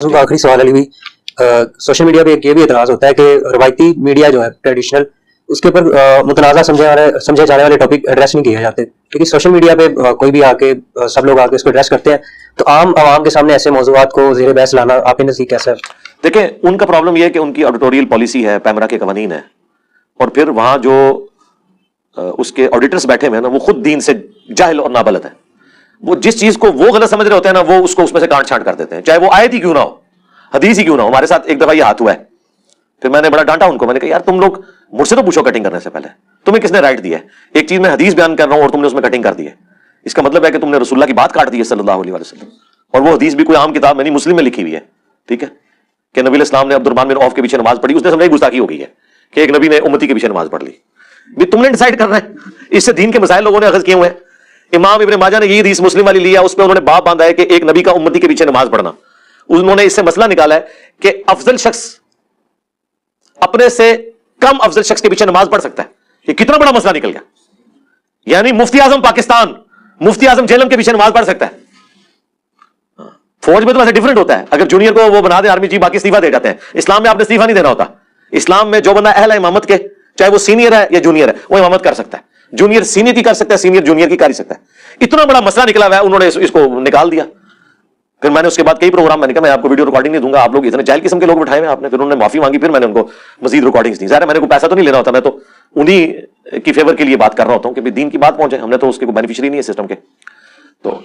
आखिरी सवाल अली भाई, सोशल मीडिया पे एक ये भी एतराज़ होता है कि रवायती मीडिया जो है ट्रेडिशनल, उसके ऊपर मुतनाज़ा समझे जाने वाले टॉपिक एड्रेस नहीं किए जाते, क्योंकि सोशल मीडिया पे कोई भी आके सब लोग आके उसको एड्रेस करते हैं, तो आम आवाम के सामने ऐसे मौज़ूआत को ज़ेर बहस लाना आप नज़दीक कैसा है? देखें, उनका प्रॉब्लम यह है कि उनकी एडिटोरियल पॉलिसी है, पैमरा के कवानीन है, और फिर वहां जो उसके ऑडिटर्स बैठे हुए हैं ना, वो खुद दीन से जाहिल और नाबलद है। वो जिस चीज को वो गलत समझ रहे होते हैं ना, वो उसको उसमें से काट छांट कर देते हैं, चाहे वो आयत ही क्यों ना हो, हदीस ही क्यों ना हो। हमारे साथ एक दफा ये हाथ हुआ है, फिर मैंने बड़ा डांटा उनको। मैंने कहा यार तुम लोग मुझसे तो पूछो कटिंग करने से पहले, तुम्हें किसने राइट दिया है? एक चीज मैं हदीस बयान कर रहा हूं और तुमने उसमें कटिंग कर दी है, इसका मतलब है कि तुमने रसूलुल्लाह की बात काट दी है सल्लल्लाहु अलैहि वसल्लम। और वो हदीस भी कोई आम किताब में नहीं, मुस्लिम में लिखी हुई है, ठीक है, कि नबी इस्लाम ने अब्दुर्रहमान बिन औफ के पीछे नमाज पढ़ी, उसने समझा गुस्ताखी हो गई है कि एक नबी ने उम्मती के पीछे नमाज पढ़ ली। भी तुमने डिसाइड करना है, इससे दीन के मसाइल लोगों ने अखज़ किए हुए हैं। इमाम इब्न माजा ने यही हदीस मुस्लिम वाली लिया, उस पर उन्होंने बाब बांधा है कि एक नबी का उम्मती के पीछे नमाज पढ़ना। उन्होंने इससे मसला निकाला है कि अफजल शख्स अपने से कम अफजल शख्स के पीछे नमाज पढ़ सकता है। ये कितना बड़ा मसला निकल गया। यानी मुफ्ती आजम पाकिस्तान, मुफ्ती आजम जेलम के पीछे नमाज पढ़ सकता है। फौज में तो वैसे डिफरेंट होता है, अगर जूनियर को वो बना दे आर्मी चीफ, बाकी इस्तीफा दे जाते हैं। इस्लाम में आपने इस्तीफा नहीं देना होता। इस्लाम में जो बंदा अहल है इमामत के, चाहे वो सीनियर है या जूनियर है, वो इमामत कर सकता है। जूनियर सीनियर की कर सकता है, सीनियर जूनियर की कर सकता है। इतना बड़ा मसला निकला हुआ है, उन्होंने इसको निकाल दिया। फिर मैंने उसके बाद कई प्रोग्राम, मैंने कहा मैं आपको वीडियो रिकॉर्डिंग नहीं दूंगा, आप लोग इतने जाहिल किस्म के लोग बिठाए हैं आपने। फिर उन्होंने माफी मांगी, फिर मैंने उनको मजीद रिकॉर्डिंग्स दी। ज़ाहिर है मैंने कोई पैसा तो नहीं लेना होता, मैं तो उन्हीं की फेवर के लिए बात कर रहा होता हूँ कि दीन की बात पहुंचे। हमने तो उसके कोई बेनिफिशियरी नहीं है सिस्टम के। तो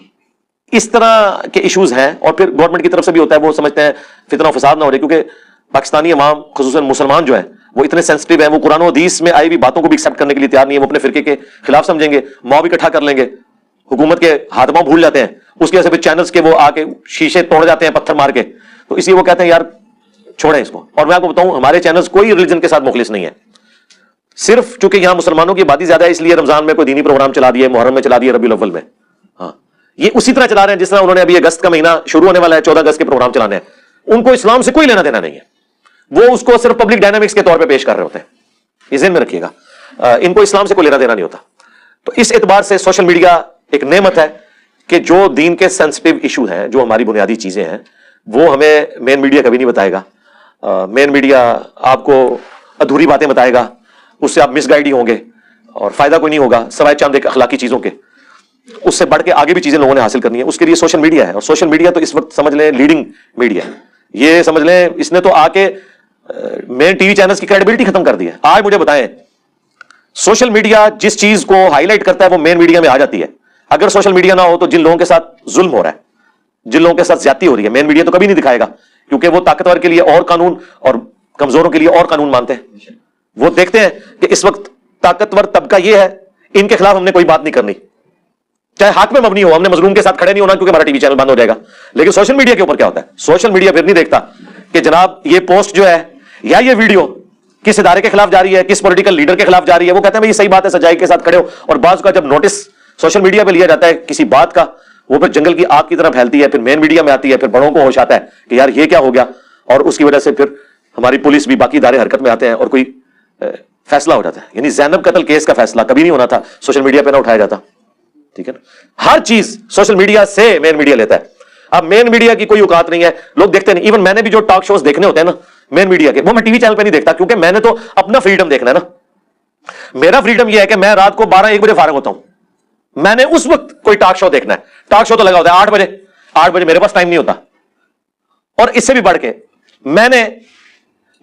इस तरह के इश्यूज हैं। और फिर गवर्नमेंट की तरफ से भी होता है, वो समझते हैं फितना फसाद ना हो जाए, क्योंकि पाकिस्तानी अवाम खुसूसन मुसलमान जो है वो इतने सेंसिटिव है, वो कुरान और हदीस में आई भी बातों को भी एक्सेप्ट करने के लिए तैयार नहीं है। वो अपने फिरके के खिलाफ समझेंगे, मॉब इकट्ठा कर लेंगे, हुकूमत के हाथ पांव भूल जाते हैं, उसकी वजह से फिर चैनल्स के वो आके शीशे तोड़ जाते हैं पत्थर मार के। तो इसलिए वो कहते हैं यार छोड़ें इसको। और मैं आपको बताऊं, हमारे चैनल्स कोई रिलीजन के साथ मुखलिस नहीं है। सिर्फ चूंकि यहां मुसलमानों की आबादी ज्यादा है, इसलिए रमजान में कोई दीनी प्रोग्राम चला दिए, मुहर्रम में चला दिए, रबीउल अव्वल में। हाँ, ये उसी तरह चला रहे हैं जिस तरह उन्होंने अभी अगस्त का महीना शुरू होने वाला है, 14 अगस्त के प्रोग्राम चलाने हैं। उनको इस्लाम से कोई लेना देना नहीं है, वो उसको सिर्फ पब्लिक डायनामिक्स के तौर पे पेश कर रहे होते हैं। इस ज़हन में रखिएगा, इनको इस्लाम से कोई लेना देना नहीं होता। तो इस एतबार से सोशल मीडिया एक नेमत है कि जो दीन के सेंसिटिव इशू हैं, जो हमारी बुनियादी चीजें हैं, वो हमें मेन मीडिया कभी नहीं बताएगा। मेन मीडिया आपको अधूरी बातें बताएगा, उससे आप मिसगाइड ही होंगे और फायदा कोई नहीं होगा सवाए चंद एक अखलाकी चीजों के। उससे बढ़ के आगे भी चीजें लोगों ने हासिल करनी है, उसके लिए सोशल मीडिया है। और सोशल मीडिया तो इस वक्त समझ लें लीडिंग मीडिया है। ये समझ लें इसने तो आके मेन टीवी चैनल्स की क्रेडिबिलिटी खत्म कर दी है। आज मुझे बताएं, सोशल मीडिया जिस चीज को हाईलाइट करता है वो मेन मीडिया में आ जाती है। अगर सोशल मीडिया ना हो तो जिन लोगों के साथ जुल्म हो रहा है, जिन लोगों के साथ ज्यादती हो रही है, मेन मीडिया तो कभी नहीं दिखाएगा, क्योंकि वो ताकतवर के लिए और कानून और कमजोरों के लिए और कानून मानते हैं। वो देखते हैं कि इस वक्त ताकतवर तबका ये है, इनके खिलाफ हमने कोई बात नहीं करनी, चाहे हाथ में मबनी हो, हमने मजलूम के साथ खड़े नहीं होना, क्योंकि हमारा टीवी चैनल बंद हो जाएगा। लेकिन सोशल मीडिया के ऊपर क्या होता है? सोशल मीडिया फिर नहीं देखता कि जनाब ये पोस्ट जो है या ये वीडियो किस इदारे के खिलाफ जा रही है, किस पॉलिटिकल लीडर के खिलाफ जा रही है। वो कहते हैं भाई ये सही बात है, सच्चाई के साथ खड़े हो। और बाज़ का जब नोटिस सोशल मीडिया पे लिया जाता है किसी बात का, वो फिर जंगल की आग की तरह फैलती है, फिर मेन मीडिया में आती है, फिर बड़ों को होश आता है कि यार ये क्या हो गया, और उसकी वजह से फिर हमारी पुलिस भी बाकी इदारे हरकत में आते हैं और कोई फैसला हो जाता है। यानी ज़ैनब कत्ल केस का फैसला कभी नहीं होना था, सोशल मीडिया पे ना उठाया जाता, ठीक है ना। हर चीज सोशल मीडिया से मेन मीडिया लेता है। अब मेन मीडिया की कोई औकात नहीं है, लोग देखते नहीं। इवन मैंने भी जो टॉक शोज देखने होते हैं ना मेन मीडिया के, वो मैं टीवी चैनल पे नहीं देखता, क्योंकि मैंने तो अपना फ्रीडम देखना है ना। मेरा फ्रीडम यह है कि मैं रात को 12-1 बजे फारिग होता हूं, मैंने उस वक्त कोई टॉक शो देखना है। टॉक शो तो लगा होता है 8 बजे मेरे पास टाइम नहीं होता। और इससे भी बढ़ के मैंने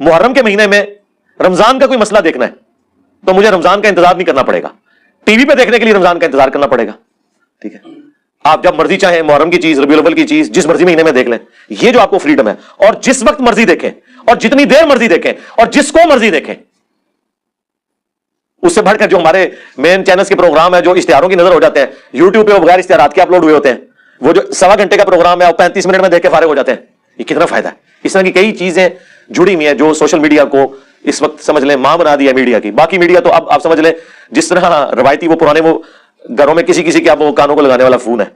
मुहर्रम के महीने में रमजान का कोई मसला देखना है, तो मुझे रमजान का इंतजार नहीं करना पड़ेगा, टीवी पे देखने के लिए रमजान का इंतजार करना पड़ेगा, ठीक है। आप जब मर्जी चाहें मुहर्रम की चीज, रबीउल अव्वल की चीज, जिस मर्जी महीने में देख लें, ये जो आपको फ्रीडम है। और जिस वक्त मर्जी देखें और जितनी देर मर्जी देखें और जिसको मर्जी देखें। उससे बढ़कर जो हमारे मेन चैनल्स के प्रोग्राम है जो इश्तिहारों की नजर हो जाते हैं, यूट्यूब पे वो बगैर इश्तिहारात के अपलोड हुए होते हैं, वो जो 1.25 घंटे का प्रोग्राम है वो 35 मिनट में देख के फारिग हो जाते हैं। ये कितना फायदा है। इस तरह की कई चीजें जुड़ी हुई हैं जो सोशल मीडिया को इस वक्त समझ लें मां बना दिया मीडिया की। बाकी मीडिया तो अब आप समझ लें जिस तरह रवायती वो पुराने वो घरों में किसी के आप वो कानों को लगाने वाला फोन है,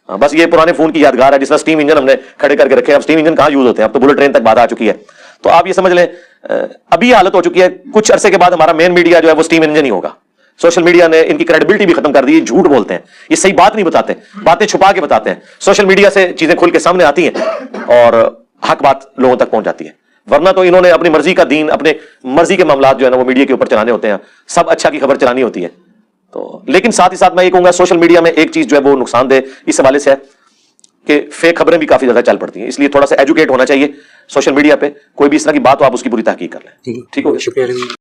बस ये पुराने फोन की यादगार है। जिस तरह स्टीम इंजन हमने खड़े करके रखे, अब स्टीम इंजन कहां यूज होते हैं, अब तो बुलेट ट्रेन तक बात आ चुकी है। तो आप ये समझ लें अभी ये हालत हो चुकी है, कुछ अरसे के बाद हमारा मेन मीडिया जो है वो स्टीम इंजन ही होगा। सोशल मीडिया ने इनकी क्रेडिबिलिटी भी खत्म कर दी है, झूठ बोलते हैं, ये सही बात नहीं बताते, बातें छुपा के बताते हैं। सोशल मीडिया से चीजें खुल के सामने आती हैं और حق بات لوگوں تک پہنچ جاتی ہے. ورنہ تو انہوں نے اپنی مرضی کا دین، اپنے مرضی کے معاملات جو ہے نا وہ میڈیا کے اوپر چلانے ہوتے ہیں، سب اچھا کی خبر چلانی ہوتی ہے. تو لیکن ساتھ ہی ساتھ میں یہ کہوں گا سوشل میڈیا میں ایک چیز جو ہے وہ نقصان دہ اس حوالے سے ہے کہ فیک خبریں بھی کافی زیادہ چل پڑتی ہیں. اس لیے تھوڑا سا ایجوکیٹ ہونا چاہیے سوشل میڈیا پہ. کوئی بھی اس طرح کی بات ہو آپ اس کی پوری تحقیق کر لیں. ٹھیک ہے، شکریہ.